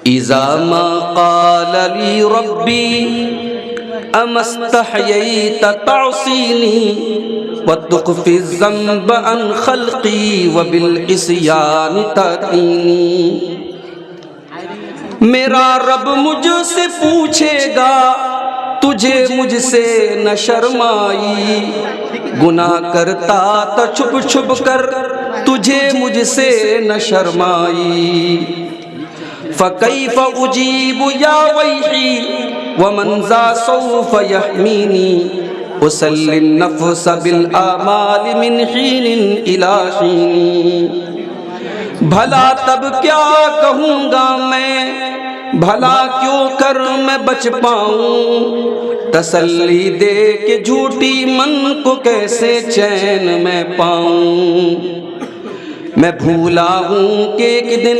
इज़ा मा क़ाल ली रब्बी अमस्तहयैत तअसीनी व तुख़फ़ी ज़ंब अन ख़ल्क़ी व बिल इस्यान तअतीनी। मेरा रब मुझसे पूछेगा तुझे मुझसे न शर्माई, गुनाह करता तो छुप छुप कर तुझे मुझसे न शर्माई। फ़कैफ़ उजीबु या वैही व मन ज़ा सौफ़ यहमीनी, उसल्लि नफ़्स बिल आमाल मिन हीनिन इला हीनी। भला तब क्या कहूँगा मैं, भला क्यों कर मैं बच पाऊँ, तसल्ली दे के झूठी मन को कैसे चैन मैं पाऊँ। मैं भूला हूँ कि एक दिन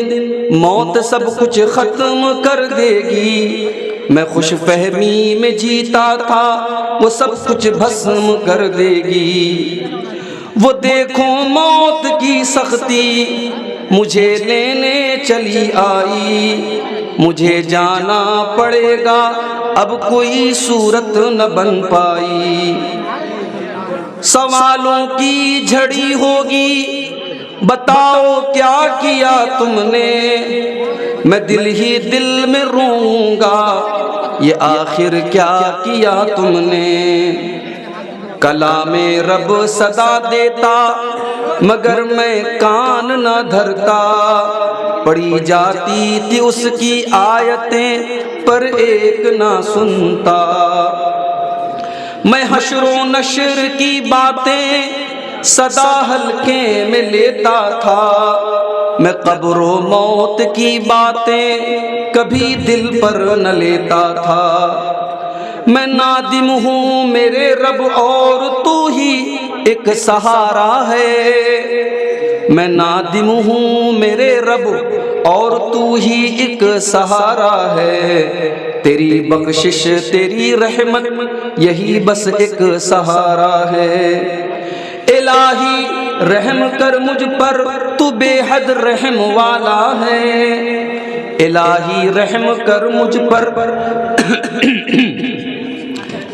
मौत सब कुछ ख़त्म कर देगी, मैं खुश फहमी में जीता था वो सब कुछ भस्म कर देगी। वो देखो मौत की सख्ती मुझे लेने चली आई, मुझे जाना पड़ेगा अब कोई सूरत न बन पाई। सवालों की झड़ी होगी बताओ क्या किया तुमने, मैं दिल ही दिल में रोऊंगा ये आखिर क्या किया तुमने। कलामे रब सदा देता मगर मैं कान न धरता, पढ़ी जाती थी उसकी आयतें पर एक ना सुनता। मैं हश्रो नशर की बातें सदा हल्के में लेता था, मैं कब्रो मौत की बातें कभी दिल पर न लेता था। मैं नादिम हूँ मेरे रब और तू ही एक सहारा है, मैं नादिम हूँ मेरे रब और तू ही एक सहारा है। तेरी बख्शिश तेरी रहमत यही बस एक सहारा है। इलाही रहम कर मुझ पर तू बेहद रहम वाला है, इलाही रहम कर मुझ पर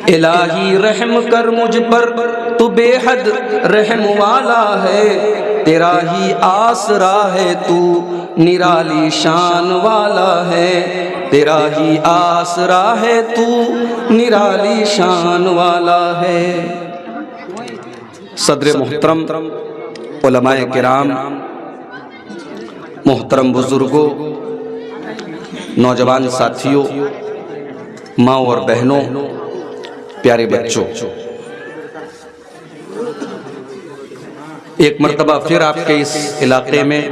इलाही रहम कर मुझ पर तू बेहद रहम वाला है। तेरा ही आसरा है तू निराली शान वाला है, तेरा ही आसरा है तू निराली शान वाला है। सदर मोहतरम उलमाए किराम, मोहतरम बुजुर्गों, नौजवान साथियों, माँ और बहनों, प्यारे बच्चों, एक मर्तबा फिर आपके इस इलाके में,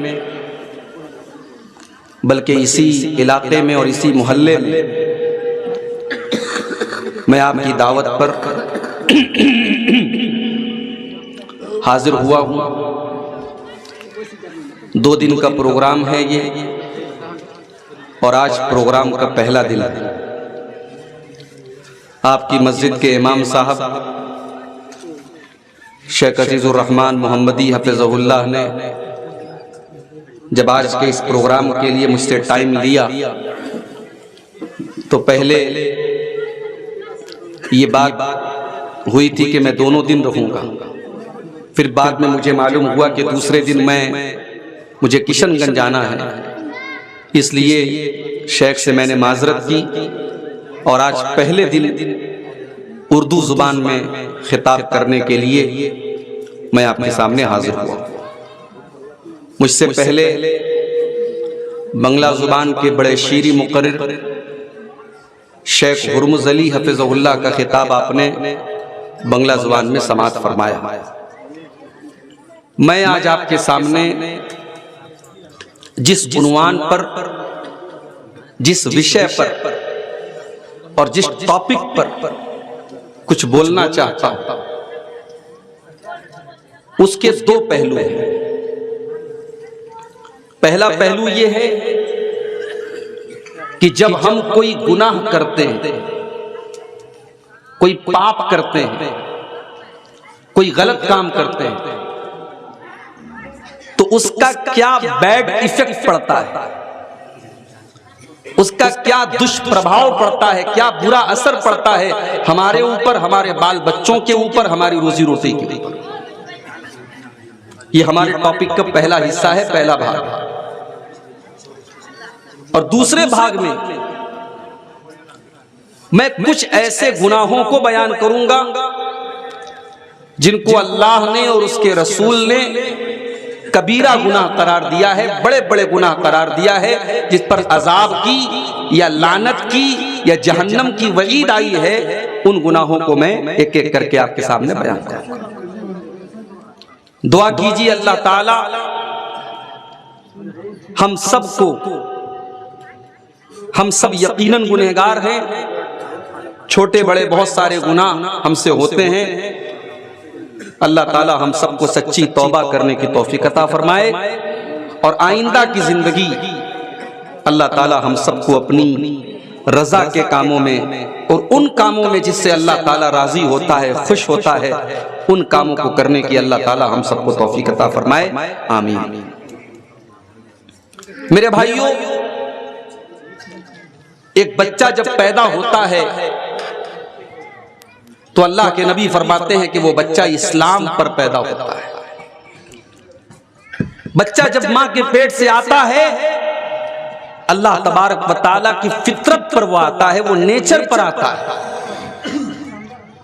बल्कि इसी इलाके में और इसी मोहल्ले में मैं आपकी दावत पर हाजिर हुआ हूँ। 2 दिन का प्रोग्राम है ये और आज प्रोग्राम का पहला दिन है। आपकी मस्जिद के इमाम साहब शेख अजीजुर रहमान मोहम्मदी हफिज़हुल्लाह ने जब आज के इस प्रोग्राम के लिए मुझसे टाइम लिया तो पहले ये बात हुई थी कि मैं दोनों दिन रहूँगा, फिर बाद में मुझे मालूम हुआ कि दूसरे दिन मुझे किशनगंज जाना है, इसलिए शेख से मैंने माजरत की और आज पहले दिन उर्दू ज़ुबान में खिताब करने के लिए मैं आपके सामने हाजिर हुआ। मुझसे पहले बंगला ज़ुबान के बड़े शीरी मुकर्रिर शेख हुर्मुज़ अली हफिज़हुल्लाह का खिताब आपने बंगला ज़ुबान में समाअत फरमाया। मैं आज आपके सामने जिस उन्वान पर, जिस विषय पर और जिस टॉपिक पर कुछ बोलना चाहता हूं, उसके 2 पहलू हैं। पहला पहलू यह है कि जब हम कोई गुनाह करते हैं, कोई पाप करते हैं, कोई गलत काम करते हैं तो उसका क्या बैड इफेक्ट पड़ता है, उसका क्या दुष्प्रभाव पड़ता है, क्या बुरा असर पड़ता है हमारे ऊपर, हमारे बाल बच्चों के ऊपर, हमारी रोजी रोटी के ऊपर। ये हमारे टॉपिक का पहला हिस्सा है, पहला भाग। और दूसरे भाग में मैं कुछ ऐसे गुनाहों को बयान करूंगा जिनको अल्लाह ने और उसके रसूल ने कबीरा गुनाह करार दिया है, बड़े बड़े गुनाह करार दिया है, जिस पर अजाब की या लानत की या जहन्नम की वईद आई है। उन गुनाहों को मैं एक एक करके आपके सामने बयान करूंगा। दुआ कीजिए अल्लाह ताला हम सबको, हम सब यकीनन गुनहगार हैं, छोटे बड़े बहुत सारे गुनाह हमसे होते हैं। अल्लाह ताला हम सबको सच्ची तौबा करने की तौफीक अता फरमाए और आइंदा की जिंदगी अल्लाह ताला हम सबको अपनी रजा के कामों में और उन कामों में जिससे अल्लाह ताला राजी होता है, खुश होता है, उन कामों को करने की अल्लाह ताला हम सबको तौफीक अता फरमाए। आमीन। मेरे भाइयों, एक बच्चा जब पैदा होता है तो अल्लाह के नबी फरमाते हैं कि वो बच्चा इस्लाम पर पैदा होता है। बच्चा जब मां के पेट से आता है, अल्लाह तबारक व तआला की फितरत पर वो आता है, वो नेचर पर आता है।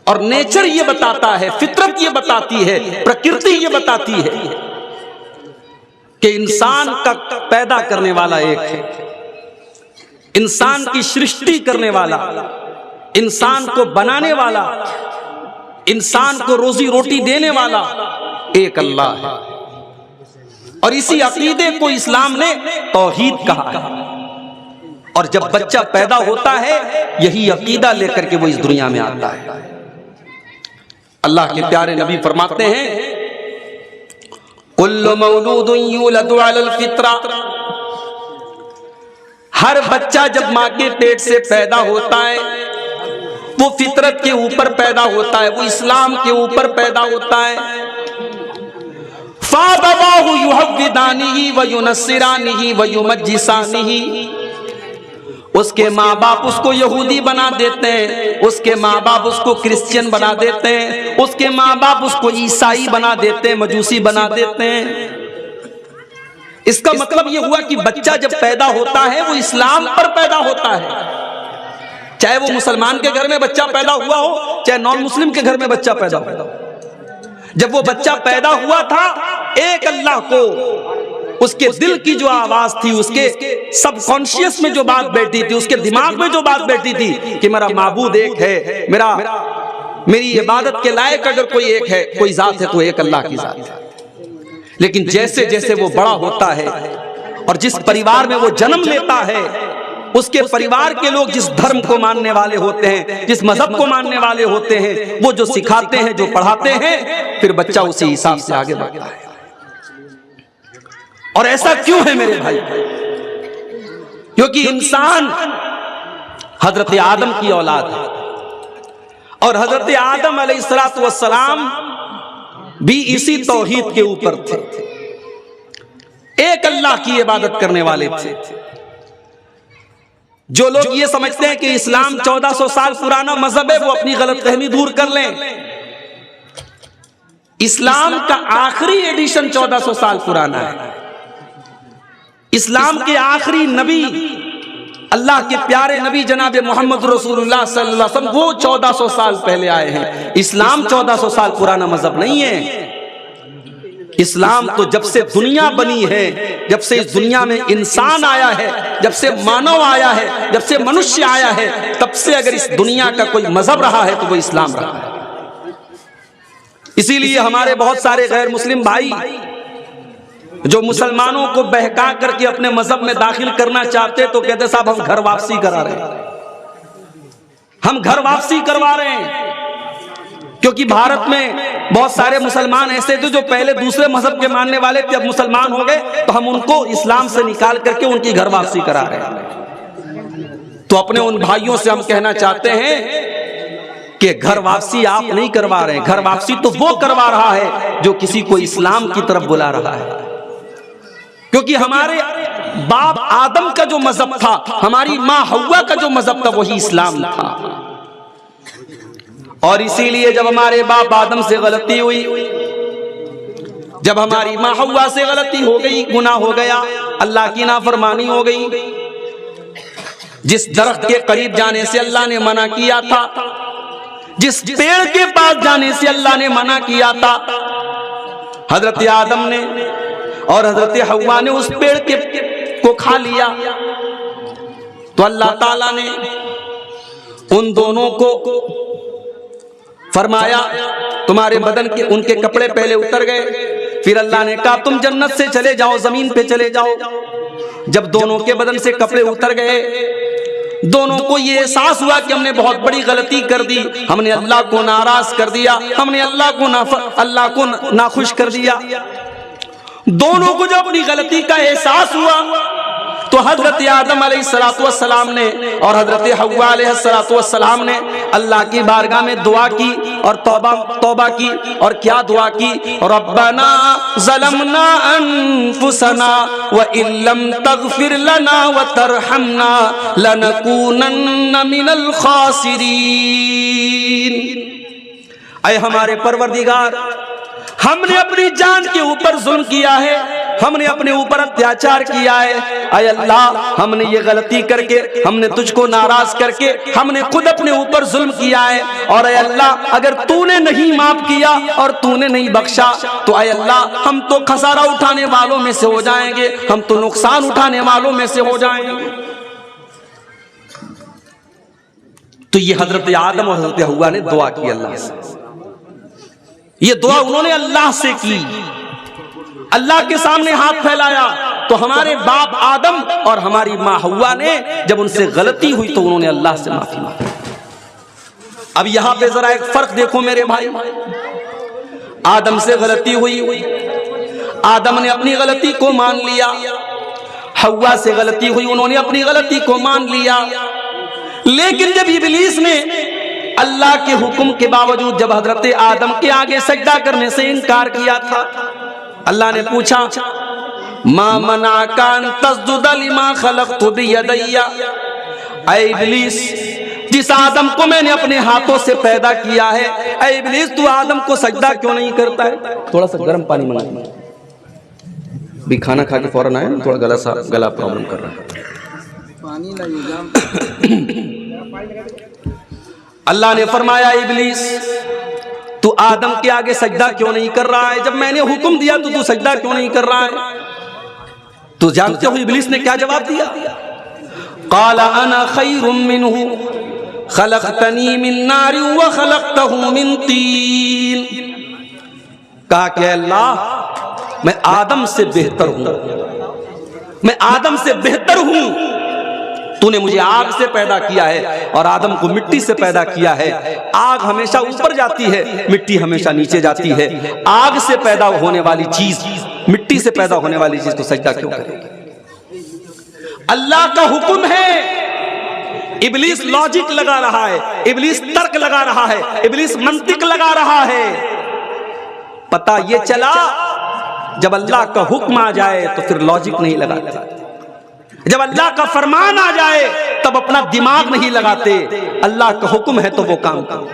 और नेचर ये बताता है, फितरत ये बताती है, प्रकृति ये बताती है कि इंसान का पैदा करने वाला एक है, इंसान की सृष्टि करने वाला, इंसान को बनाने वाला, इंसान को रोजी रोटी देने वाला एक अल्लाह है। और इसी अकीदे को इस्लाम ने तौहीद कहा है। और जब बच्चा पैदा होता है, यही अकीदा लेकर के वो इस दुनिया में आता है। अल्लाह के प्यारे नबी फरमाते हैं, कुल्लु मौलूदुन यूलदु अलल फित्रा, हर बच्चा जब मां के पेट से पैदा होता है वो फितरत के ऊपर पैदा होता है, वो इस्लाम के ऊपर पैदा होता है। फाबवाहु युहव्विदानिही व युनस्सिरानिही व युमज्जिसानिही, उसके माँ बाप उसको यहूदी बना देते हैं, उसके माँ बाप उसको क्रिश्चियन बना देते हैं, उसके माँ बाप उसको ईसाई बना देते हैं, मजूसी बना देते हैं। इसका मतलब यह हुआ कि बच्चा जब पैदा होता है वो इस्लाम पर पैदा होता है। चाहे वो मुसलमान के घर में बच्चा पैदा हुआ हो, चाहे नॉन मुस्लिम के घर में बच्चा पैदा हो। जब वो बच्चा पैदा हुआ था, एक अल्लाह को उसके दिल की जो आवाज थी, उसके सबकॉन्शियस में जो बात बैठी थी, उसके दिमाग में जो बात बैठी थी कि मेरा माबूद एक है, मेरी इबादत के लायक अगर कोई एक है, कोई जात है तो एक अल्लाह की जात है। लेकिन जैसे जैसे वो बड़ा होता है और जिस परिवार में वो जन्म लेता है, उसके परिवार के लोग जिस धर्म को मानने वाले होते हैं, जिस मजहब को मानने वाले होते हैं, वो जो सिखाते हैं, जो पढ़ाते हैं, फिर बच्चा उसी हिसाब से आगे बढ़ता है। और ऐसा क्यों है मेरे भाई? क्योंकि इंसान हजरत आदम की औलाद है और हजरत आदम अलैहिस्सलातु वस्सलाम भी इसी तौहीद के ऊपर थे, एक अल्लाह की इबादत करने वाले थे। जो लोग ये समझते हैं कि इस्लाम 1400 साल पुराना मजहब है, वो अपनी गलतफहमी दूर कर लें। इस्लाम का आखिरी एडिशन 1400 साल पुराना है। इस्लाम के आखिरी नबी, अल्लाह के प्यारे नबी जनाब मोहम्मद रसूलुल्लाह सल्लल्लाहु अलैहि वसल्लम, वो 1400 साल पहले आए हैं। इस्लाम 1400 साल पुराना मजहब नहीं है। इस्लाम तो जब से दुनिया बनी है, जब से इस दुनिया में इंसान आया है, जब से मानव आया है, जब से मनुष्य आया है, तब से अगर इस दुनिया का कोई मजहब रहा है तो वो इस्लाम रहा है। इसीलिए हमारे बहुत सारे गैर मुस्लिम भाई जो मुसलमानों को बहका करके अपने मजहब में दाखिल करना चाहते, तो कहते साहब हम घर वापसी करा रहे हैं, हम घर वापसी करवा रहे हैं। क्योंकि भारत में बहुत सारे मुसलमान ऐसे थे जो पहले दूसरे मजहब के मानने वाले थे, अब मुसलमान हो गए, तो हम उनको इस्लाम से निकाल करके उनकी घर वापसी करा रहे हैं। तो अपने उन भाइयों से हम कहना चाहते हैं कि घर वापसी आप नहीं करवा रहे हैं, घर वापसी तो वो करवा रहा है जो किसी को इस्लाम की तरफ बुला रहा है। क्योंकि हमारे बाप आदम का जो मजहब था, हमारी माँ हव्वा का जो मजहब था, वही इस्लाम था। और इसीलिए जब हमारे बाप आदम से गलती हुई, जब हमारी माँ हव्वा से गलती हो गई, गुनाह हो गया, अल्लाह की नाफरमानी हो गई, जिस दरख्त के करीब जाने से अल्लाह ने मना किया था, जिस पेड़ के पास जाने से अल्लाह ने मना किया था, हजरत आदम ने और हजरत हव्वा ने उस पेड़ को खा लिया। तो अल्लाह ताला ने उन दोनों को फरमाया, तुम्हारे बदन के उनके कपड़े पहले उतर गए, फिर अल्लाह ने कहा तुम जन्नत से चले जाओ, जमीन पे चले जाओ। जब दोनों के बदन से कपड़े उतर गए, दोनों को ये एहसास हुआ कि हमने बहुत बड़ी गलती कर दी, हमने अल्लाह को नाराज कर दिया, हमने अल्लाह को नाखुश कर दिया। दोनों को जब अपनी गलती का एहसास हुआ तो हजरत आदम अलैहिस्सलाम ने और हजरत हव्वा अलैहिस्सलाम ने अल्लाह की बारगाह में दुआ की और तौबा की। और क्या दुआ की? रब्बना ज़लमना अनफुसना व इल्लम तगफिर लना व तरहमना लनकूनन्न मिनल खासिरीन। ऐ हमारे परवरदिगार, हमने अपनी जान के ऊपर जुल्म किया है, हमने अपने ऊपर अत्याचार किया है। ऐ अल्लाह, हमने ये गलती करके, हमने तुझको नाराज करके, हमने खुद अपने ऊपर जुल्म किया है। और ऐ अल्लाह, अगर तूने नहीं माफ किया और तूने नहीं बख्शा तो ऐ अल्लाह, हम तो खसारा उठाने वालों में से हो जाएंगे, हम तो नुकसान उठाने वालों में से हो जाएंगे। तो ये हजरत आदम और हजरत हव्वा ने दुआ की अल्लाह से। ये दुआ उन्होंने अल्लाह से की, अल्लाह के सामने हाथ फैलाया। तो हमारे बाप आदम और हमारी माँ हव्वा ने जब उनसे गलती हुई तो उन्होंने अल्लाह से माफी मांगी। अब यहां पे जरा एक फर्क देखो मेरे भाई, आदम से गलती हुई, आदम ने अपनी गलती को मान लिया, हव्वा से गलती हुई, उन्होंने अपनी गलती को मान लिया। लेकिन जब इब्लीस ने अल्लाह के हुक्म के बावजूद जब हजरत आदम के आगे सजदा करने से इनकार किया था, अल्लाह ने पूछा मा मनाका अन तस्जुद लिमा खलक़तु बियदैया। ऐ इब्लीस, जिस आदम को मैंने अपने हाथों से पैदा किया है, ऐ इब्लीस तू आदम को सजदा क्यों नहीं करता है? थोड़ा सा गर्म पानी मंगा, भी खाना खा के फौरन आए, थोड़ा गला प्रॉब्लम कर रहा है, पानी लगे। अल्लाह ने फरमाया इब्लीस, तू आदम के आगे सजदा क्यों नहीं कर रहा है? जब मैंने हुक्म दिया तो तू सजदा क्यों नहीं कर रहा है? तो जानते हो इब्लीस ने क्या जवाब दिया? क़ाला अना खैरुम मिन्हु खलक़तनी मिन नार व खलक़तहु मिन तीन। कहा कि अल्लाह, मैं आदम से बेहतर हूं, मैं आदम से बेहतर हूं। तूने मुझे आग से पैदा किया है और आदम को मिट्टी से पैदा किया है। आग हमेशा ऊपर जाती है, मिट्टी हमेशा नीचे जाती है। आग से पैदा होने वाली चीज, मिट्टी से पैदा होने वाली चीज को सजदा क्यों करेगी? अल्लाह का हुक्म है। इब्लीस लॉजिक लगा रहा है, इब्लीस तर्क लगा रहा है, इब्लीस मंतिक लगा रहा है। पता ये चला जब अल्लाह का हुक्म आ जाए तो फिर लॉजिक नहीं लगाते, जब अल्लाह का फरमान आ जाए तब अपना दिमाग नहीं लगाते। अल्लाह का हुक्म है तो वो काम करो।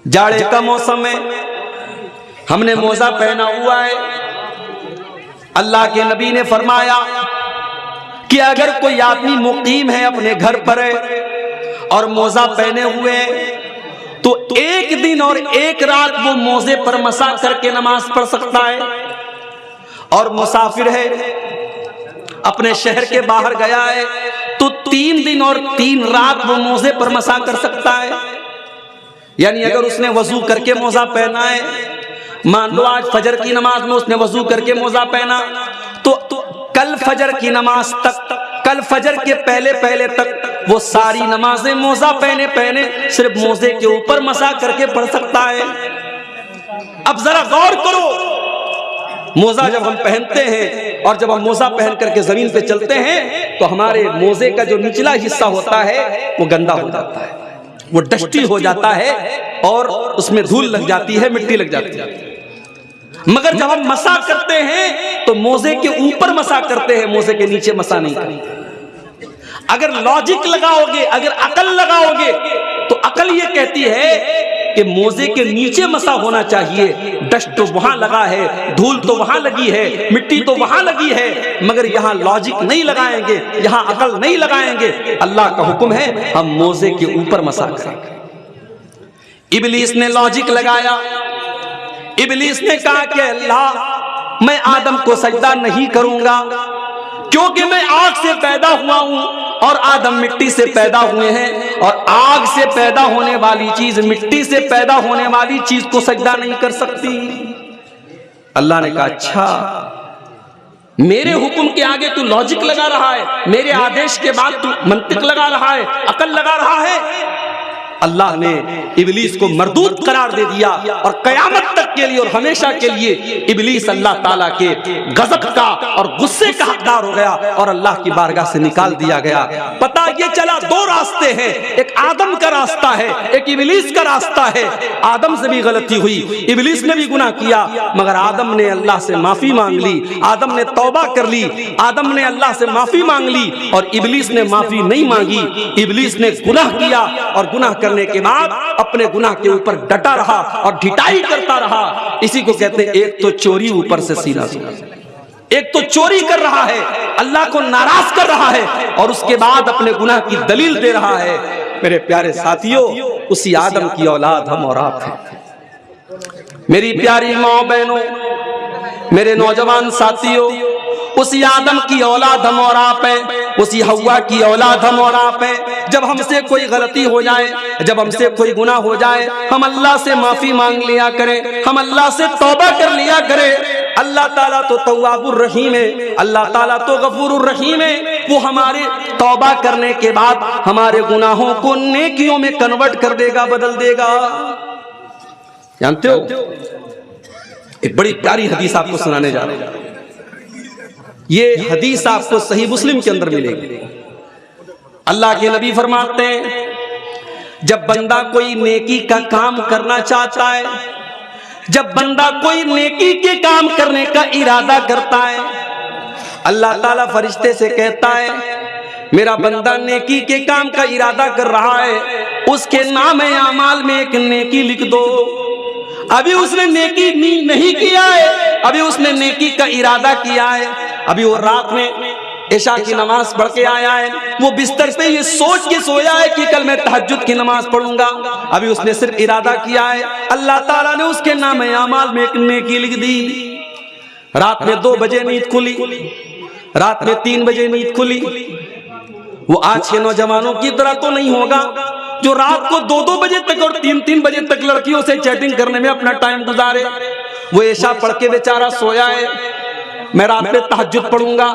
जाड़े का मौसम में हमने मोजा पहना हुआ है, अल्लाह के नबी ने फरमाया कि अगर कोई आदमी मुकीम है, अपने घर पर है और मोजा पहने हुए तो एक दिन और एक रात वो मोजे पर मसा करके नमाज पढ़ सकता है। और मुसाफिर है, अपने शहर के बाहर गया है तो 3 दिन और 3 रात वो मोजे पर मसा कर सकता है। यानी अगर उसने वजू करके मोजा पहना है, मान लो आज फजर की नमाज में उसने वजू करके मोजा पहना, तो कल फजर की नमाज तक, कल फजर के पहले पहले तक वो सारी नमाजें मोजा पहने पहने सिर्फ मोजे के ऊपर मसा करके पढ़ सकता है। अब जरा गौर करो, मोजा जब हम पहनते हैं और जब हम मोजा पहन करके जमीन पे चलते हैं तो हमारे मोजे का जो निचला हिस्सा होता है वो गंदा हो जाता है, वो डस्टी हो जाता है और उसमें धूल लग जाती है, मिट्टी लग जाती है। मगर जब हम मसा करते हैं तो मोजे के ऊपर मसा करते हैं, मोजे के नीचे मसा नहीं करते। अगर लॉजिक लगाओगे, अगर अकल लगाओगे, तो अकल ये कहती है कि मोजे के नीचे मसा होना चाहिए। डस्ट तो वहां लगा है, धूल तो वहां लगी है, मिट्टी तो वहां लगी है, मगर यहां लॉजिक नहीं लगाएंगे, यहां अकल नहीं लगाएंगे। अल्लाह का हुक्म है हम मोजे के ऊपर मसा करें। इब्लीस ने लॉजिक लगाया, इब्लीस ने कहा कि अल्लाह मैं आदम को सजदा नहीं करूंगा क्योंकि मैं आग से पैदा हुआ हूं और आदम मिट्टी से पैदा हुए हैं, और आग से पैदा होने वाली चीज, मिट्टी से पैदा होने वाली चीज को सजदा नहीं कर सकती। अल्लाह ने कहा अच्छा, मेरे हुक्म के आगे तू लॉजिक लगा रहा है, मेरे आदेश के बाद तू मंतिक लगा रहा है, अकल लगा रहा है। अल्लाह ने इब्लीस को मरदूद करार दे दिया और कयामत तक के लिए और हमेशा के लिए इब्लीस अल्लाह ताला के गजब का और गुस्से का हकदार हो गया और अल्लाह की बारगाह से निकाल दिया गया। पता ये चला दो रास्ते हैं, एक आदम का रास्ता है, एक इब्लीस का रास्ता है। आदम से भी गलती हुई, इब्लीस ने भी गुनाह किया, मगर आदम ने अल्लाह से माफी मांग ली, आदम ने तौबा कर ली, आदम ने अल्लाह से माफी मांग ली, और इब्लीस ने माफी नहीं मांगी। इब्लीस ने गुनाह किया और गुनाह करने के बाद अपने गुनाह के ऊपर डटा रहा और ढिठाई करता रहा। इसी को कहते हैं एक तो चोरी ऊपर से सीना, एक तो चोरी कर रहा है, अल्लाह को नाराज कर रहा है, और उसके बाद अपने गुनाह की दलील दे रहा है। मेरे प्यारे साथियों, उसी आदम की औलाद हम और आप हैं। मेरी प्यारी माँ बहनों, मेरे नौजवान साथियों, उसी आदम की औलाद हम और आप हैं, उसी हव्वा की औलाद हम और आप हैं। जब हमसे कोई गलती हो जाए, जब हमसे कोई गुनाह हो जाए, हम अल्लाह से माफी मांग लिया करें, हम अल्लाह से तौबा कर लिया करें। अल्लाह ताला तो तव्वाबुर रहीम है, अल्लाह ताला तो गफूरुर रहीम है। वो हमारे तौबा करने के बाद हमारे गुनाहों को नेकियों में कन्वर्ट कर देगा, बदल देगा। जानते हो, एक बड़ी प्यारी हदीस आपको सुनाने जा रहा हूं। ये हदीस आपको सही मुस्लिम के अंदर मिलेगी। अल्लाह के नबी फरमाते हैं, जब बंदा कोई नेकी का काम करना चाहता है, जब बंदा कोई नेकी के काम करने का इरादा करता है, अल्लाह ताला फरिश्ते से कहता है मेरा बंदा नेकी के काम का इरादा कर रहा है, उसके नाम आमाल में एक नेकी लिख दो। अभी उसने नेकी नहीं किया है, अभी उसने नेकी का इरादा किया है, अभी वो रात में इशा की नमाज पढ़ के आया है, वो बिस्तर पे ये सोच के सोया है कि कल मैं तहज्जुद की नमाज पढ़ूंगा। अभी उसने सिर्फ इरादा किया है, अल्लाह ताला ने उसके नाम आमाल में एक नेकी लिख दी। रात में 2 बजे नींद खुली, रात में 3 बजे नींद खुली। वो आज के नौजवानों की तरह तो नहीं होगा जो रात को 2-2 बजे तक और 3-3 बजे तक लड़कियों से चैटिंग करने में अपना टाइम गुजारे। वो इशा पढ़ के बेचारा सोया है, मैं रात में तहज्जुद पढ़ूंगा,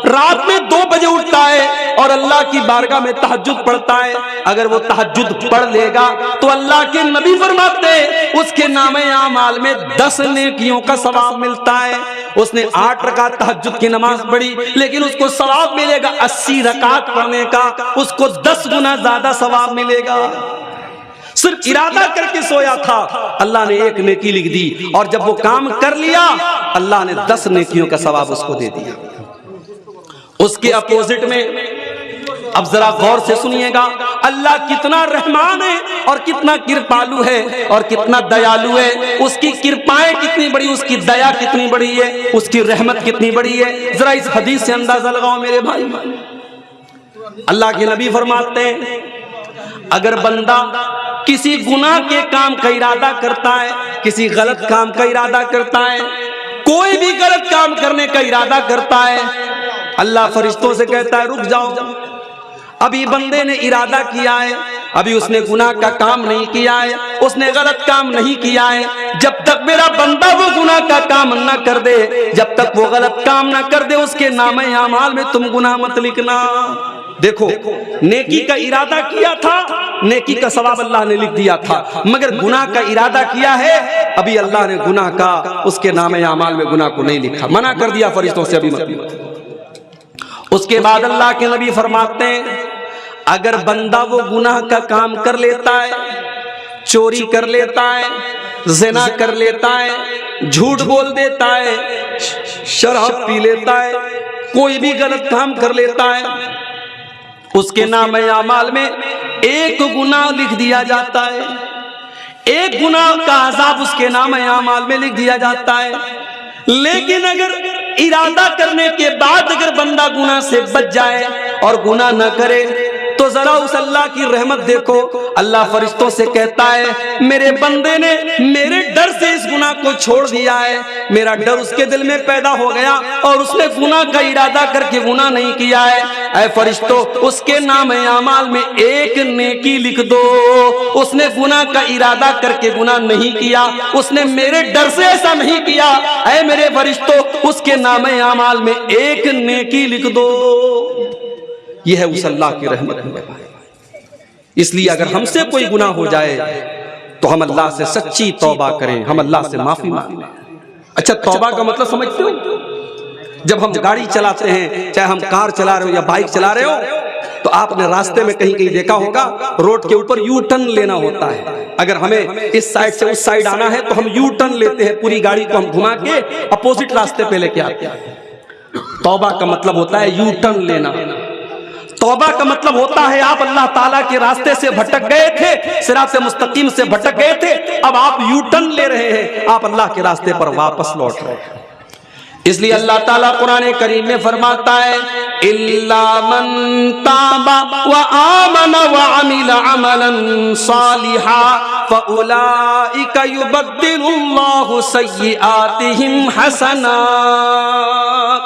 रात में 2 बजे उठता है और अल्लाह की बारगाह में तहज्जुद पढ़ता है। अगर वो तहज्जुद पढ़ लेगा तो अल्लाह के नबी फरमाते हैं उसके नामे आमाल में 10 नेकियों का सवाब मिलता है। उसने 8 रकात तहज्जुद की नमाज पढ़ी, लेकिन उसको सवाब मिलेगा 80 रकात पढ़ने का, उसको 10 गुना ज्यादा सवाब मिलेगा। सिर्फ इरादा करके सोया था, अल्लाह ने एक नेकी लिख दी, और जब वो काम कर लिया अल्लाह ने 10 नेकियों का सवाब उसको दे दिया। उसके अपोजिट में अब जरा गौर से सुनिएगा, अल्लाह कितना रहमान है और कितना कृपालु है और कितना दयालु है। उसकी कृपाएं कितनी बड़ी, उसकी दया कितनी बड़ी है, उसकी रहमत कितनी बड़ी है। जरा इस हदीस से अंदाजा लगाओ मेरे भाई। अल्लाह के नबी फरमाते हैं अगर बंदा किसी गुनाह के काम का इरादा करता है, किसी गलत काम का इरादा करता है, कोई भी गलत काम करने का इरादा करता है, अल्लाह फरिश्तों से कहता है रुक जाओ, अभी बंदे ने इरादा किया है, अभी उसने गुनाह का काम नहीं किया है, उसने गलत काम नहीं किया है। जब तक मेरा बंदा वो गुनाह का काम न कर दे, जब तक वो गलत काम न कर दे, उसके नामे आमाल में तुम गुनाह मत लिखना। देखो, नेकी का इरादा किया था, नेकी का सवाब अल्लाह ने लिख दिया था, मगर गुनाह का इरादा किया है, अभी अल्लाह ने गुनाह का उसके नामे आमाल में गुनाह को नहीं लिखा, मना कर दिया फरिश्तों से अभी मत। उसके बाद अल्लाह के नबी फरमाते हैं अगर बंदा वो गुनाह का काम कर लेता है, चोरी कर लेता है, ज़िना कर लेता है, झूठ बोल देता है, शराब पी लेता है, कोई भी गलत काम कर लेता है, उसके नाम आमाल में एक गुनाह लिख दिया जाता है, एक गुनाह का अज़ाब उसके नाम आमाल में लिख दिया जाता है। लेकिन अगर इरादा करने के बाद अगर बंदा गुनाह से बच जाए और गुनाह न करे तो जरा उस अल्लाह की रहमत देखो। अल्लाह फरिश्तों से कहता है मेरे बंदे ने मेरे डर से इस गुनाह को छोड़ दिया है, मेरा डर उसके दिल में पैदा हो गया और उसने गुनाह का इरादा करके गुनाह नहीं किया है। ऐ फरिश्तों, उसके नाम आमाल में एक नेकी लिख दो। उसने गुनाह का इरादा करके गुनाह नहीं किया, उसने मेरे डर से ऐसा नहीं किया। ऐ मेरे फरिश्तों, उसके नाम आमाल में एक नेकी लिख दो। यह है उस अल्लाह की रहमत है। इसलिए अगर हमसे कोई गुनाह हो जाए तो हम अल्लाह से सच्ची तौबा करें, हम अल्लाह से माफी मांगें। अच्छा, तौबा का मतलब समझते हो? जब हम गाड़ी चलाते हैं, चाहे हम कार चला रहे हो या बाइक चला रहे हो, तो आपने रास्ते में कहीं कहीं देखा होगा रोड के ऊपर यू टर्न लेना होता है। अगर हमें इस साइड से उस साइड आना है तो हम यू टर्न लेते हैं, पूरी गाड़ी को हम घुमा के अपोजिट रास्ते पे लेके आते हैं। तौबा का मतलब होता है यू टर्न लेना। तौबा का मतलब होता है आप अल्लाह ताला के रास्ते से भटक गए थे, सिरात मुस्तकीम से भटक गए थे, अब आप यू टर्न ले रहे हैं, आप अल्लाह के रास्ते पर वापस लौट रहे हैं। इसलिए अल्लाह ताला कुरान करीम में फरमाता है इल्ला मन ताबा व आमन व अमिल अमलन सालिहा फउलाइका युबद्दिलुल्लाहु सय्यिआतिहिम हसनात।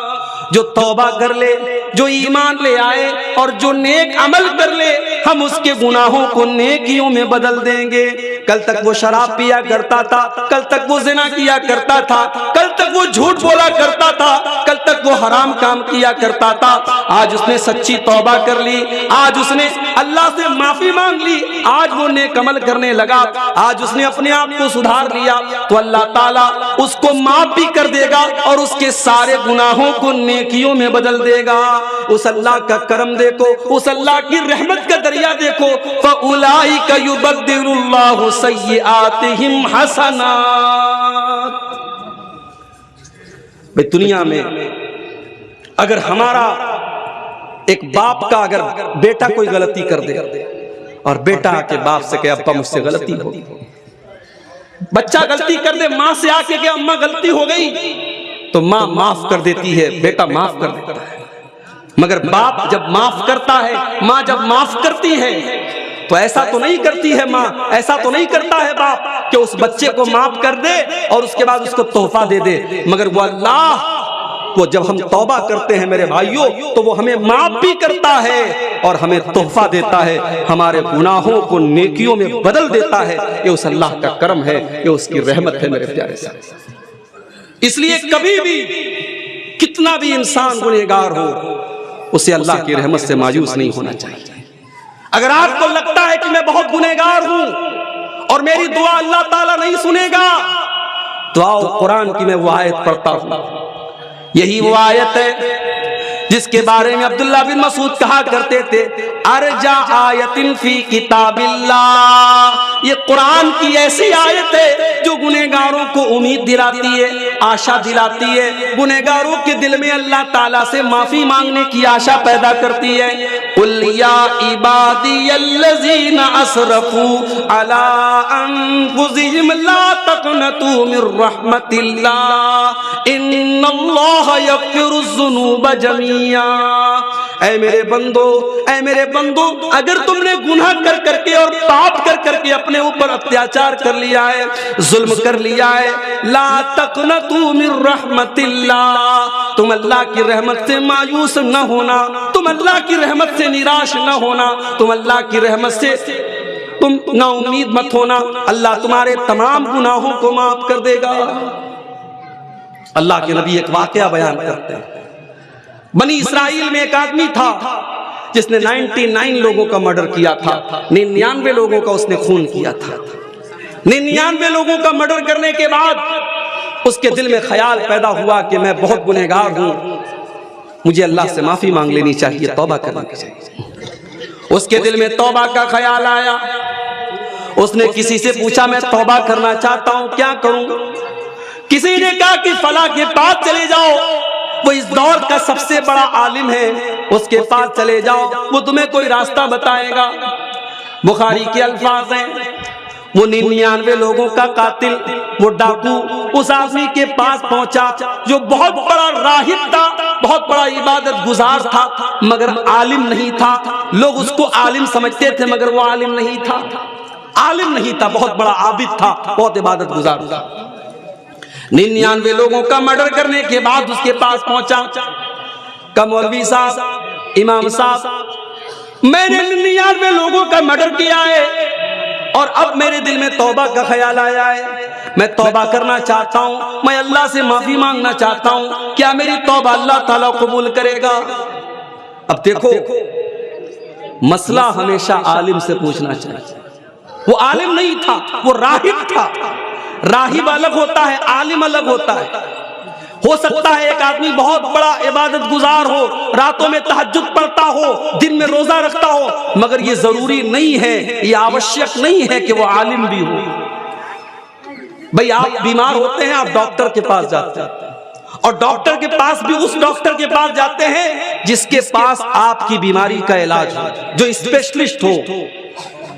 जो तौबा कर ले, जो ईमान ले आए और जो नेक अमल कर ले, हम उसके गुनाहों को नेकियों में बदल देंगे। कल तक वो शराब पिया करता था, कल तक वो जिना किया करता था, कल तक वो झूठ बोला करता था, कल तक वो हराम काम किया करता था, आज उसने सच्ची तौबा कर ली, आज उसने अल्लाह से माफी मांग ली, आज वो नेक अमल करने लगा, आज उसने अपने आप को सुधार लिया, तो अल्लाह ताला उसको माफ भी कर देगा और उसके सारे गुनाहों को नेकियों में बदल देगा। उस अल्लाह का करम देखो, उस अल्लाह की रहमत का दरिया देखो। फउलाइका युबद्दिलुल्लाहु सय्यिआतिहिम हसनात। भाई, दुनिया में अगर हमारा एक बाप का अगर बेटा कोई गलती कर दे और बेटा आके बाप से कहे अब्बा मुझसे गलती हो, बच्चा गलती कर दे माँ से आके कहे अम्मा गलती हो गई, तो माँ माफ कर देती है, बेटा माफ कर देता है। मगर बाप जब माफ करता है, माँ जब माफ करती है, तो ऐसा तो नहीं करती है माँ, ऐसा तो नहीं करता है बाप कि उस बच्चे को माफ कर दे और उसके बाद उसको तोहफा दे दे। मगर वो अल्लाह, वो जब हम तौबा करते हैं मेरे भाइयों, तो वो हमें माफ भी करता है और हमें तोहफा देता है, हमारे गुनाहों को नेकियों में बदल देता है। ये उस अल्लाह का करम है, ये उसकी रहमत है मेरे प्यारे साथ। इसलिए कभी भी कितना भी इंसान गुनहगार हो, उसे अल्लाह की रहमत से मायूस नहीं होना चाहिए। अगर आपको लगता है कि मैं बहुत गुनहगार हूं और मेरी दुआ अल्लाह ताला नहीं सुनेगा, तो आओ कुरान की मैं वो आयत पढ़ता हूं। यही वो आयत है जिसके बारे में अब्दुल्ला बिन मसूद कहा करते थे अर्जा आयतिन फी किताबिल्लाह। ये कुरान की ऐसी आयत है जो गुनहगारों को उम्मीद दिलाती है, आशा दिलाती है, गुनहगारों के दिल में अल्लाह ताला से माफी मांगने की आशा पैदा करती है। कुल या इबादियल्लज़ीना असरफू अला अनफुसिहिम ला तक़नतू मिर रहमतिल्लाह इन्नल्लाह यग़फिरुज़्ज़ुनूब जमीआ। ऐ मेरे बंदो, अगर तुमने गुनाह कर करके और पाप कर करके अपने ऊपर अत्याचार कर लिया है, जुल्म कर लिया है, ला तक़नतू मिर रहमतिल्लाह, तुम अल्लाह की रहमत से मायूस न होना, तुम अल्लाह की रहमत से निराश न होना, तुम अल्लाह की रहमत से तुम ना उम्मीद मत होना। अल्लाह तुम्हारे तमाम गुनाहों को माफ कर देगा। अल्लाह के नबी एक वाकया बयान करते हैं। बनी इस्राइल में एक आदमी था जिसने 99 लोगों का मर्डर किया था, 99 लोगों का उसने खून किया था। 99 लोगों का मर्डर करने के बाद उसके दिल में ख्याल पैदा हुआ कि मैं बहुत गुनहगार हूं, मुझे अल्लाह से माफी मांग लेनी चाहिए, तौबा करनी चाहिए। उसके दिल में तौबा का ख्याल आया। उसने किसी से पूछा मैं तौबा करना चाहता हूं, क्या करूं? किसी ने कहा कि फला के पास चले जाओ, वो इस दौर का सबसे बड़ा आलिम है, उसके पास चले जाओ, वो तुम्हें कोई रास्ता बताएगा। बुखारी के अल्फाज हैं, वो 99 लोगों का कातिल, वो डाकू उस आदमी के पास पहुंचा जो बहुत बड़ा राहिब था, बहुत बड़ा इबादत गुजार था, मगर आलिम नहीं था। लोग उसको आलिम समझते थे मगर वो आलिम नहीं था, आलिम नहीं था, बहुत बड़ा आबिद था, बहुत इबादत गुजार था। 99 लोगों का मर्डर करने के बाद उसके पास पहुंचा, का मौलवी साहब, इमाम साहब, मैंने 99 लोगों का मर्डर किया है और अब मेरे दिल में तौबा का ख्याल आया है, मैं तौबा करना चाहता हूं, मैं अल्लाह से माफी मांगना चाहता हूं, क्या मेरी तौबा अल्लाह ताला कबूल करेगा? अब देखो, मसला हमेशा आलिम से पूछना चाहिए। वो आलिम नहीं था, वो राहिब था। राहिब अलग होता है, आलिम अलग होता है। हो सकता है एक आदमी बहुत बड़ा इबादत गुजार हो, रातों में तहज्जुद पढ़ता हो, दिन में रोजा रखता हो, मगर ये जरूरी नहीं है, ये आवश्यक नहीं है कि वो आलिम भी हो। भाई आप बीमार होते हैं, आप डॉक्टर के पास जाते हैं और डॉक्टर के पास भी उस डॉक्टर के पास जाते हैं जिसके पास आपकी बीमारी का इलाज हो, जो स्पेशलिस्ट हो।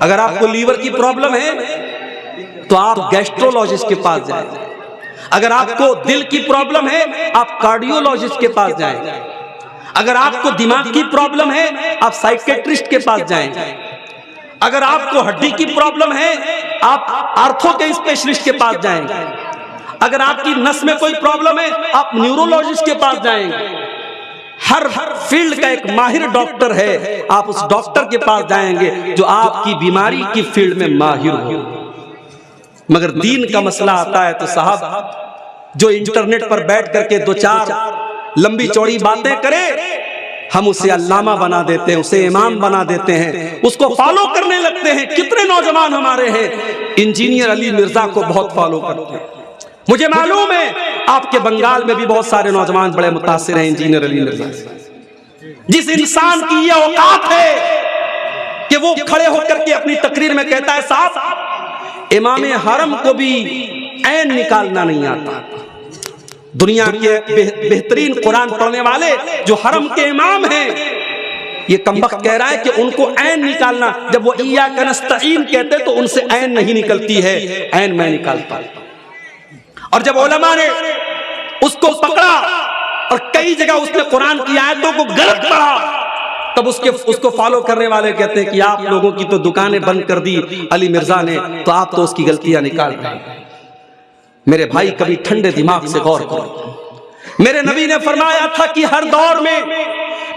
अगर आपको लीवर की प्रॉब्लम है तो आप गैस्ट्रोलॉजिस्ट के पास जाएं। अगर आपको दिल की प्रॉब्लम है आप कार्डियोलॉजिस्ट के पास जाएं। अगर आपको दिमाग की प्रॉब्लम है आप साइकेट्रिस्ट के पास जाएं। अगर आपको हड्डी की प्रॉब्लम है आप आर्थो के स्पेशलिस्ट के पास जाएंगे। अगर आपकी नस में कोई प्रॉब्लम है आप न्यूरोलॉजिस्ट के पास जाएंगे। हर फील्ड का एक माहिर डॉक्टर है, आप उस डॉक्टर के पास जाएंगे जो आपकी बीमारी की फील्ड में माहिर हो। मगर दीन का मसला आता है तो साहब जो इंटरनेट पर बैठ करके 2-4 लंबी चौड़ी बातें करे, हम उसे अल्लामा बना देते हैं, उसे इमाम बना देते हैं, उसको फॉलो करने लगते हैं। कितने नौजवान हमारे हैं इंजीनियर अली मिर्जा को बहुत फॉलो करते हैं। मुझे मालूम है आपके बंगाल में भी बहुत सारे नौजवान बड़े मुतासिर हैं इंजीनियर अली मिर्जा से। जिस इंसान की ये औकात है कि वो खड़े होकर के अपनी तकरीर में कहता है साहब इमाम हरम को भी ऐन निकालना नहीं आता। दुनिया के बेहतरीन कुरान पढ़ने वाले जो हरम के इमाम हैं, ये कमबख्त कह रहा है कि उनको ऐन निकालना, जब वो इय्याका नस्तईन कहते तो उनसे ऐन नहीं निकलती है, ऐन मैं निकालता। और जब उलमा ने उसको पकड़ा और कई जगह उसने कुरान की आयतों को गलत पढ़ा, तब उसको फॉलो करने वाले कहते हैं कि आप लोगों की तो दुकानें बंद कर दी अली मिर्जा ने, तो आप तो उसकी गलतियां निकाल रहे। मेरे भाई कभी ठंडे दिमाग से गौर करो। मेरे नबी ने फरमाया था कि हर दौर में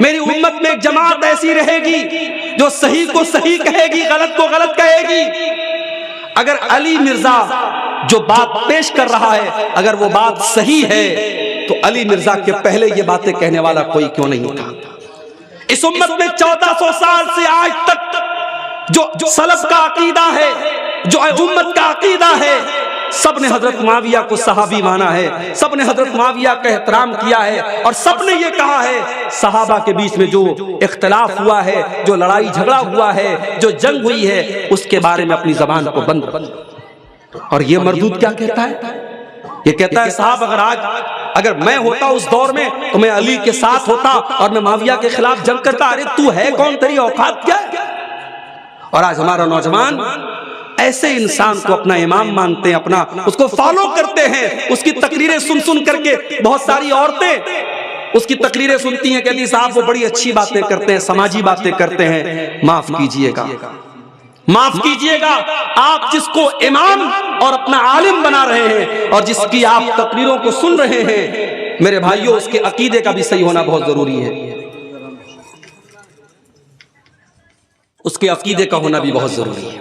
मेरी उम्मत में एक जमात ऐसी रहेगी जो सही को सही कहेगी, गलत को गलत कहेगी। अगर अली मिर्जा जो बात पेश कर रहा है अगर वो बात सही है तो अली मिर्जा के पहले ये बातें कहने वाला कोई क्यों नहीं था। इस उम्मत में 1400 साल से आज तक जो सलफ का अकीदा है, जो उम्मत का अकीदा है, सबने हजरत मुआविया को सहाबी माना है, सबने हजरत मुआविया का एहतराम किया है और सबने ये कहा है सहाबा के बीच में जो इख्तिलाफ हुआ है, जो लड़ाई झगड़ा हुआ है, जो जंग हुई है, उसके बारे में अपनी जबान को बंद। और ये मरदूद क्या कहता है? ये कहता है साहब अगर मैं होता उस दौर में तो मैं अली के साथ होता और मैं मुआविया के खिलाफ जंग करता। अरे तू है कौन, तेरी औकात क्या है? और आज हमारा नौजवान ऐसे इंसान को अपना इमाम मानते हैं, अपना उसको फॉलो करते हैं। उसकी तकरीरें सुन करके बहुत सारी औरतें उसकी तकरीरें सुनती हैं, कहती साहब वो बड़ी अच्छी बातें करते हैं, समाजी बातें करते हैं। माफ कीजिएगा, माफ कीजिएगा, आप जिसको इमाम और अपना आलिम बना रहे हैं और जिसकी आप तकरीरों को सुन रहे हैं, मेरे भाइयों उसके अकीदे का भी सही होना बहुत जरूरी है। उसके अकीदे का होना भी बहुत जरूरी है।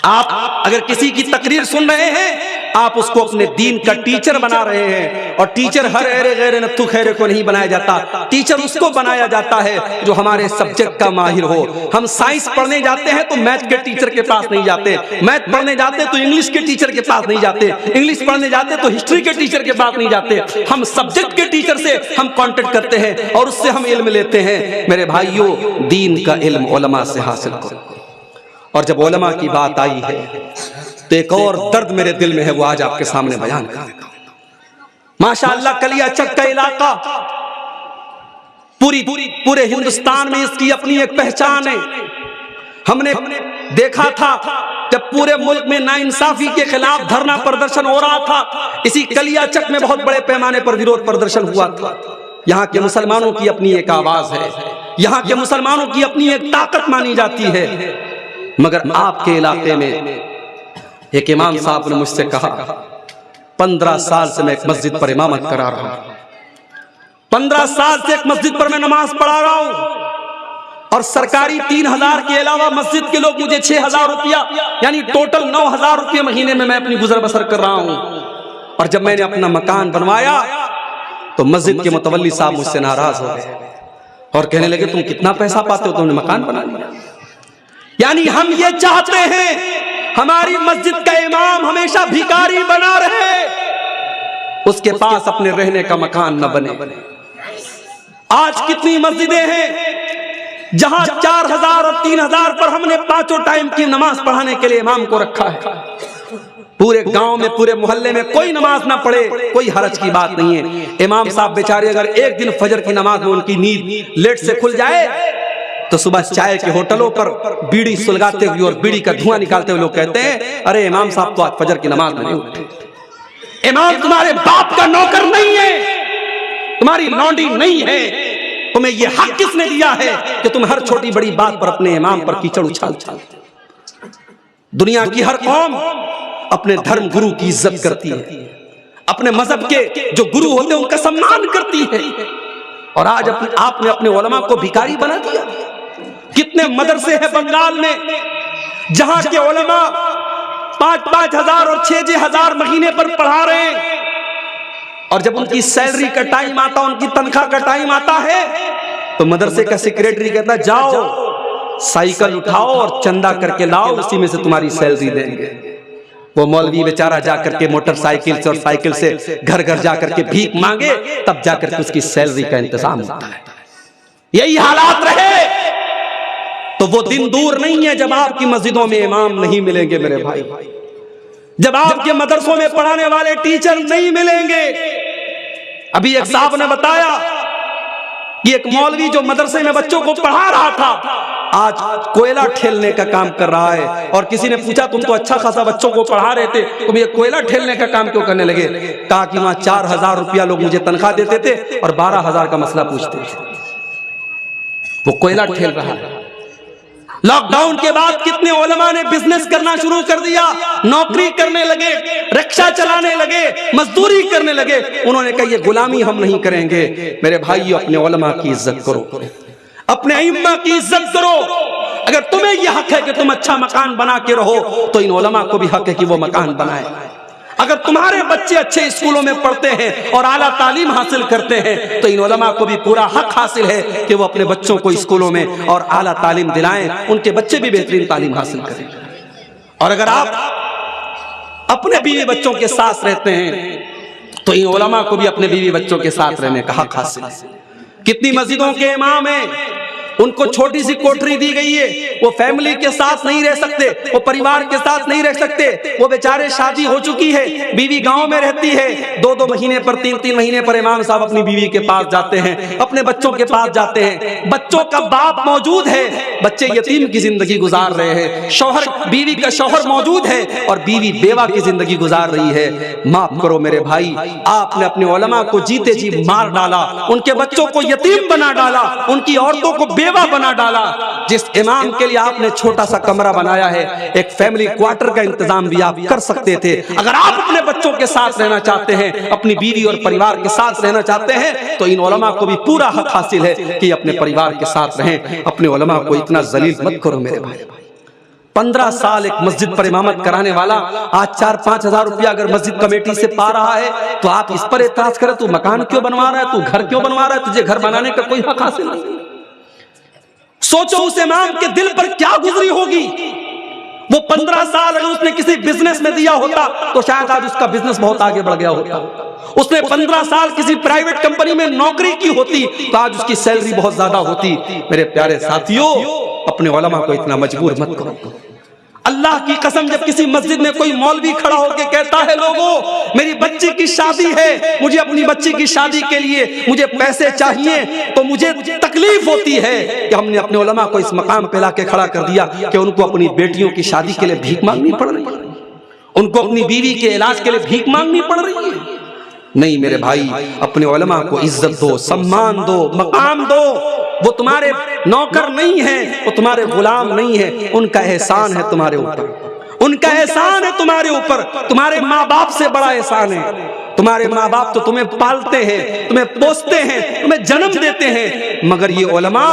आप अगर किसी की तकरीर सुन रहे हैं, आप उसको अपने दीन का टीचर बना रहे हैं। और टीचर हर एरे गैरे नत्थु खैरे को नहीं बनाया जाता, टीचर उसको बनाया जाता है जो हमारे सब्जेक्ट का माहिर हो। हम साइंस पढ़ने जाते हैं तो मैथ के टीचर के पास नहीं जाते, मैथ पढ़ने जाते तो इंग्लिश के टीचर के पास नहीं जाते, इंग्लिश पढ़ने जाते तो हिस्ट्री के टीचर के पास नहीं जाते। हम सब्जेक्ट के टीचर से हम कांटेक्ट करते हैं और उससे हम इल्म लेते हैं। मेरे भाइयों, दीन का इल्म उलमा से हासिल करो। और जब उलमा की बात आई है तो एक और दर्द मेरे दिल में है, वो आज आपके सामने बयान कर देता हूं। माशाअल्लाह कलियाचक का इलाका पूरे हिंदुस्तान में इसकी अपनी एक पहचान है। हमने देखा था जब पूरे मुल्क में नाइंसाफी के खिलाफ धरना प्रदर्शन हो रहा था, इसी कलियाचक में बहुत बड़े पैमाने पर विरोध प्रदर्शन हुआ था। यहाँ के मुसलमानों की अपनी एक आवाज है, यहाँ के मुसलमानों की अपनी एक ताकत मानी जाती है। मगर आपके इलाके में एक इमाम साहब ने मुझसे कहा, 15 साल से मैं एक मस्जिद पर इमामत करा रहा हूं, 15 साल से एक मस्जिद पर मैं नमाज पढ़ा रहा हूं, और सरकारी 3000 के अलावा मस्जिद के लोग मुझे 6000 रुपया यानी टोटल 9000 रुपये महीने में मैं अपनी गुजर बसर कर रहा हूं। और जब मैंने अपना मकान बनवाया तो मस्जिद के मुतवल्ली साहब मुझसे नाराज हो गए और कहने लगे, तुम कितना पैसा पाते हो, तुमने मकान बना लिया। यानी हम ये चाहते हैं हमारी मस्जिद का इमाम हमेशा भिखारी बना रहे, उसके पास अपने रहने का मकान न बने। आज कितनी मस्जिदें हैं जहां 4000 और 3000 पर हमने 5 टाइम की नमाज पढ़ाने के लिए इमाम को रखा है। पूरे गांव में, पूरे मोहल्ले में कोई नमाज ना पढ़े, कोई हरज की बात नहीं है। इमाम साहब बेचारे अगर एक दिन फजर की नमाज में उनकी नींद लेट से खुल जाए तो सुबह चाय के होटलों पर बीड़ी सुलगाते हुए और बीड़ी का धुआं निकालते हुए लोग कहते हैं, अरे इमाम साहब तो आज फजर की नमाज में नहीं उठे। इमाम तुम्हारे बाप का नौकर नहीं है, तुम्हारी लौंडी नहीं है, तुम्हें यह हक किसने दिया है कि तुम हर छोटी बड़ी बात पर अपने इमाम पर कीचड़ उछालते हो। दुनिया की हर कौम अपने धर्म गुरु की इज्जत करती है, अपने मजहब के जो गुरु होते हैं उनका सम्मान करती है, और आज आपने अपने उलमा को भिखारी बना दिया। कितने मदरसे हैं बंगाल में जहां के उलमा 5-5 हजार और 6-6 हजार महीने पर पढ़ा रहे हैं, और जब उनकी सैलरी का टाइम आता, उनकी तनख्वाह का टाइम आता है तो मदरसे का सेक्रेटरी कहता है, जाओ साइकिल उठाओ और चंदा करके लाओ, उसी में से तुम्हारी सैलरी देंगे। वो मौलवी बेचारा जाकर के मोटरसाइकिल से और साइकिल से घर घर जाकर के भीख मांगे, तब जाकर के उसकी सैलरी का इंतजाम होता है। यही हालात रहे तो वो दिन दूर नहीं है जब आपकी मस्जिदों में इमाम नहीं मिलेंगे मेरे भाई, जब आपके मदरसों में पढ़ाने वाले टीचर नहीं मिलेंगे। अभी एक साहब ने बताया कि एक मौलवी जो मदरसे में बच्चों को पढ़ा रहा था आज कोयला ठेलने का काम कर रहा है, और किसी ने पूछा, तुम तो अच्छा खासा बच्चों को पढ़ा रहे थे, तुम ये कोयला ठेलने का काम क्यों करने लगे? कहा कि वहां 4000 रुपया लोग मुझे तनख्वाह देते थे और 12000 का मसला पूछते थे। वो कोयला ठेल रहा है। लॉकडाउन के बाद कितने उलमा ने बिजनेस करना शुरू कर दिया, नौकरी करने लगे, रिक्शा चलाने लगे, मजदूरी करने लगे। उन्होंने कहा ये गुलामी हम नहीं करेंगे। मेरे भाइयों, अपने उलमा की इज्जत करो, अपने अइम्मा की इज्जत करो। अगर तुम्हें यह हक है कि तुम अच्छा मकान बना के रहो तो इन उलमा को भी हक है कि वो मकान बनाए। अगर तुम्हारे बच्चे अच्छे स्कूलों में पढ़ते हैं और आला तालीम हासिल करते हैं तो इन उलमा को भी पूरा हक हासिल है कि वो अपने बच्चों को स्कूलों में और आला तालीम दिलाएं, उनके बच्चे भी बेहतरीन तालीम हासिल करें। और अगर आप अपने बीवी बच्चों के साथ रहते हैं तो इन उलमा को भी अपने बीवी बच्चों के साथ रहने का हक हासिल है। कितनी मस्जिदों के इमाम हैं, उनको छोटी सी कोठरी दी गई है, वो फैमिली के साथ नहीं रह सकते, वो परिवार के साथ नहीं रह सकते। वो बेचारे शादी हो चुकी है, बीवी गांव में रहती है, 2-2 महीने पर 3-3 महीने पर इमाम साहब अपनी बीवी के पास जाते हैं, अपने बच्चों के पास जाते हैं। बच्चों का बाप मौजूद है, बच्चे यतीम की जिंदगी गुजार रहे हैं। शौहर, बीवी का शौहर मौजूद है और बीवी बेवा की जिंदगी गुजार रही है। माफ करो मेरे भाई, आपने अपने उलमा को जीते जी मार डाला, उनके बच्चों को यतीम बना डाला, उनकी औरतों को बेवा बना डाला। जिस इमाम के लिए आपने छोटा सा कमरा बनाया है, एक फैमिली क्वार्टर का इंतजाम भी आप कर सकते थे। अगर आप अपने बच्चों के साथ रहना चाहते हैं, अपनी बीवी और परिवार के साथ रहना चाहते हैं, तो इन उलमा को भी पूरा हक हासिल है कि अपने परिवार के साथ रहें। अपने उलमा को इतना जलील मत करो मेरे भाई। 15 साल एक मस्जिद पर इमामत कराने वाला आज 4-5 हजार रुपया अगर मस्जिद कमेटी से पा रहा है तो आप इस पर एतराज करें, तू मकान क्यों बनवा रहा है, तू घर क्यों बनवा रहा है, तुझे घर बनाने का कोई हक हासिल नहीं। सोचो उस इमाम के दिल पर क्या गुजरी होगी। वो 15 साल अगर उसने किसी बिजनेस में दिया होता तो शायद आज उसका बिजनेस बहुत आगे बढ़ गया होता। उसने 15 साल किसी प्राइवेट कंपनी में नौकरी की होती तो आज उसकी सैलरी बहुत ज्यादा होती। मेरे प्यारे साथियों, अपने उलमा को इतना मजबूर मत करो। अल्लाह की कसम, जब किसी मस्जिद में कोई मौलवी खड़ा होकर कहता है लोगों मेरी बच्ची की शादी है, मुझे अपनी बच्ची की शादी के लिए मुझे पैसे चाहिए, तो मुझे तकलीफ होती है कि हमने अपने उलमा को इस मकाम पे लाके खड़ा कर दिया कि उनको अपनी बेटियों की शादी के लिए भीख मांगनी पड़ रही है, उनको अपनी बीवी के इलाज के लिए भीख मांगनी पड़ रही है। नहीं मेरे भाई, अपने उलमा को इज्जत दो, सम्मान दो, मकाम दो। वो तुम्हारे नौकर नहीं है, वो तुम्हारे गुलाम नहीं है, उनका एहसान है तुम्हारे ऊपर, उनका एहसान है तुम्हारे ऊपर। तुम्हारे माँ बाप से बड़ा एहसान है। तुम्हारे माँ बाप तो तुम्हें पालते हैं, तुम्हें पोसते हैं, तुम्हें जन्म देते हैं, मगर ये उलमा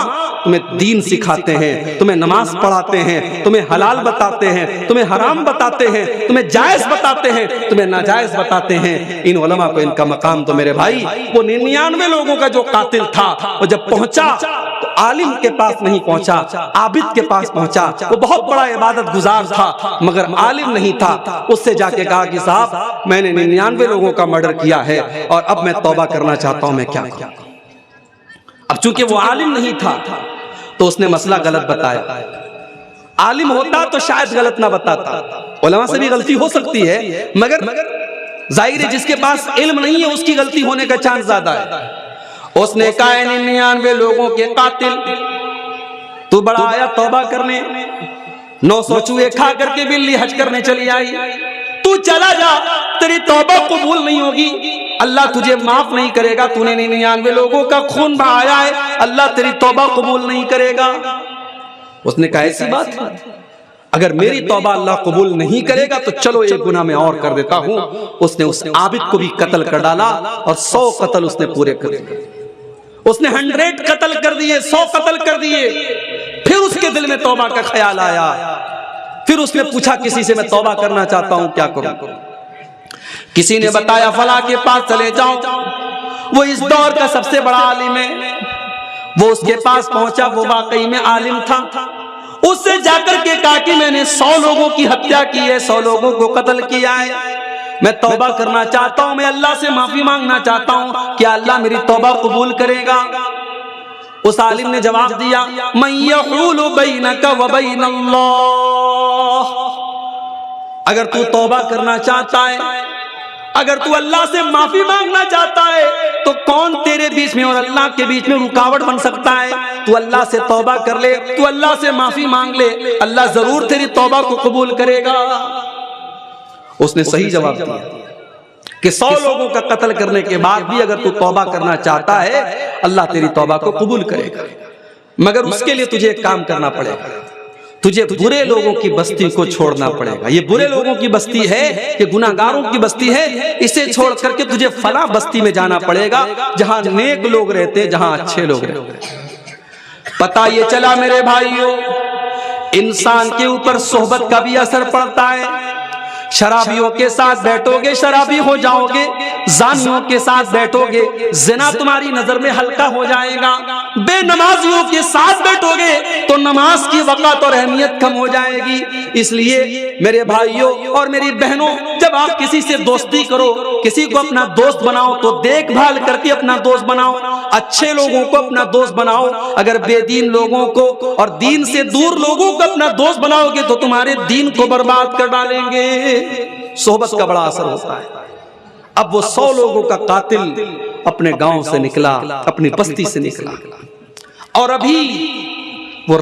तुम्हें दीन सिखाते हैं, तुम्हें नमाज पढ़ाते हैं, तुम्हें हलाल बताते हैं, तुम्हें हराम बताते हैं, तुम्हें जायज बताते हैं, तुम्हें नाजायज बताते हैं। इन उलमा को इनका मकाम तो मेरे भाई, वो 99 लोगों का जो कातिल था वो जब पहुंचा तो आलिम के पास नहीं पहुंचा, आबिद के पास पहुंचा। वो बहुत बड़ा इबादत गुजार था मगर आलिम नहीं था। उससे जाके कहा कि साहब मैंने 99 लोगों का मर्डर किया है और अब मैं तौबा करना चाहता हूं, मैं क्या करूं। अब चूंकि वो आलिम नहीं था तो उसने मसला गलत बताया। आलिम होता तो शायद गलत ना बताता, उलमा से भी गलती हो सकती है, मगर जाहिर है जिसके पास इल्म नहीं है उसकी गलती होने का चांस ज्यादा है। उसने कहा 99 लोगों के कातिल, तू बड़ा आया तौबा करने, 900 चूहे खा करके बिल्ली हज करने चली आई, तू चला जा, तेरी तौबा कबूल नहीं होगी, अल्लाह तुझे माफ नहीं करेगा। तूने 99 लोगों का खून बहाया है, अल्लाह तेरी तौबा कबूल नहीं करेगा। उसने कहा ऐसी बात, अगर मेरी तौबा अल्लाह कबूल नहीं करेगा तो चलो एक गुनाह मैं और कर देता हूं। उसने उस आबिद को भी कत्ल कर डाला और 100 कत्ल उसने पूरे कर दिए। उसने 100 कत्ल कर दिए, 100 कत्ल कर दिए। फिर उसके दिल में तौबा का ख्याल आया, फिर उसने पूछा किसी से मैं तौबा करना चाहता हूं, क्या करूं। किसी ने बताया फला के पास चले जाओ, वो इस दौर का सबसे बड़ा आलिम है। वो उसके पास पहुंचा, वो वाकई में आलिम था। उससे जाकर के कहा कि मैंने 100 लोगों की हत्या की है, 100 लोगों को कत्ल किया है, मैं तौबा करना चाहता हूं, मैं अल्लाह से माफी मांगना चाहता हूं, क्या अल्लाह मेरी तौबा कबूल करेगा। उस आलिम ने जवाब दिया मन यहूलु बैनका व बैन अल्लाह, अगर तू तौबा करना चाहता है, अगर तू अल्लाह से माफी मांगना चाहता है, तो कौन तेरे बीच में और अल्लाह के बीच में रुकावट बन सकता है। तू अल्लाह से तौबा कर ले, तू अल्लाह से माफी मांग ले, अल्लाह जरूर तेरी तौबा को कबूल करेगा। उसने सही जवाब दिया कि 100 लोगों का कत्ल करने के बाद भी अगर तू तौबा करना चाहता है, अल्लाह तेरी तौबा को कबूल करेगा, मगर उसके लिए तुझे एक काम करना पड़ेगा, तुझे बुरे लोगों की बस्ती को छोड़ना पड़ेगा। ये बुरे लोगों की बस्ती है, ये गुनाहगारों की बस्ती है, इसे छोड़ करके तुझे फला बस्ती में जाना पड़ेगा जहां नेक लोग रहते, जहां अच्छे लोग रहते। पता ये चला मेरे भाइयों, इंसान के ऊपर सोहबत का भी असर पड़ता है। शराबियों के साथ बैठोगे शराबी हो जाओगे, जानियों के साथ बैठोगे जिना तुम्हारी नजर में हल्का हो जाएगा, बेनमाजियों के साथ बैठोगे तो नमाज की वक़्त और अहमियत कम हो जाएगी। इसलिए मेरे भाइयों और मेरी बहनों, जब आप किसी से दोस्ती करो, किसी को अपना दोस्त बनाओ तो देखभाल करके अपना दोस्त बनाओ, अच्छे लोगों को अपना दोस्त बनाओ। अगर बेदीन लोगों को और दीन से दूर लोगों को अपना दोस्त बनाओगे तो तुम्हारे दीन को बर्बाद कर डालेंगे। सोहबत का बड़ा असर होता है। अब वो 100 लोगों का कातिल अपने गांव से निकला, अपनी बस्ती से निकला, और अभी वो